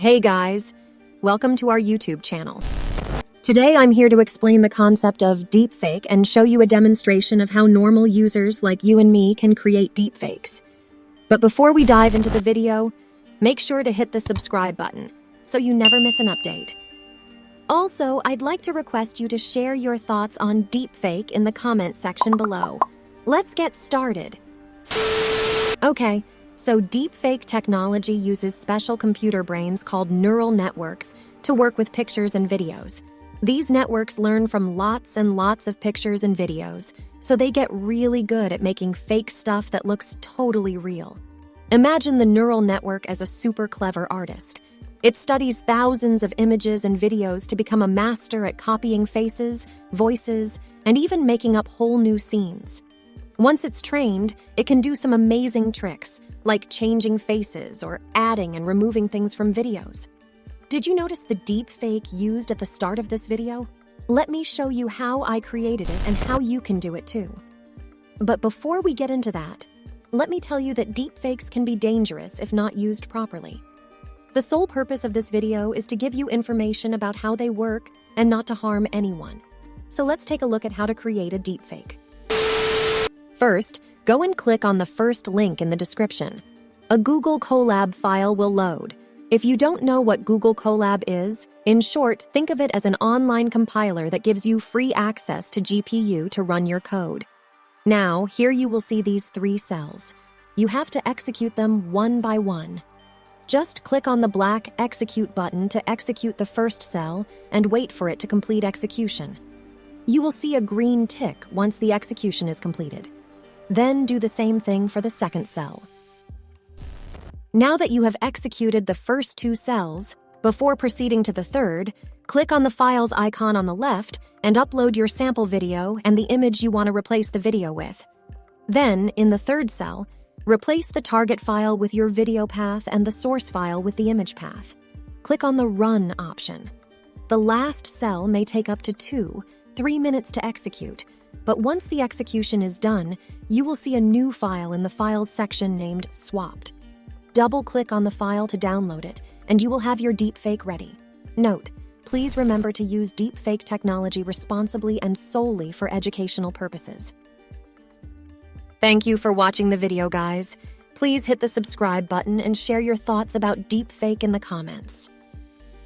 Hey guys, welcome to our YouTube channel. Today I'm here to explain the concept of deepfake and show you a demonstration of how normal users like you and me can create deepfakes. But before we dive into the video, make sure to hit the subscribe button so you never miss an update. Also, I'd like to request you to share your thoughts on deepfake in the comment section below. Let's get started. Okay. So deepfake technology uses special computer brains called neural networks to work with pictures and videos. These networks learn from lots and lots of pictures and videos, so they get really good at making fake stuff that looks totally real. Imagine the neural network as a super clever artist. It studies thousands of images and videos to become a master at copying faces, voices, and even making up whole new scenes. Once it's trained, it can do some amazing tricks, like changing faces or adding and removing things from videos. Did you notice the deepfake used at the start of this video? Let me show you how I created it and how you can do it too. But before we get into that, let me tell you that deepfakes can be dangerous if not used properly. The sole purpose of this video is to give you information about how they work and not to harm anyone. So let's take a look at how to create a deepfake. First, go and click on the first link in the description. A Google Colab file will load. If you don't know what Google Colab is, in short, think of it as an online compiler that gives you free access to GPU to run your code. Now, here you will see these 3 cells. You have to execute them one by one. Just click on the black Execute button to execute the first cell and wait for it to complete execution. You will see a green tick once the execution is completed. Then do the same thing for the second cell. Now that you have executed the first 2 cells, before proceeding to the third, click on the files icon on the left and upload your sample video and the image you want to replace the video with. Then, in the third cell, replace the target file with your video path and the source file with the image path. Click on the Run option. The last cell may take up to 2-3 minutes to execute, but once the execution is done, you will see a new file in the Files section named Swapped. Double-click on the file to download it, and you will have your deepfake ready. Note, please remember to use deepfake technology responsibly and solely for educational purposes. Thank you for watching the video, guys. Please hit the subscribe button and share your thoughts about deepfake in the comments.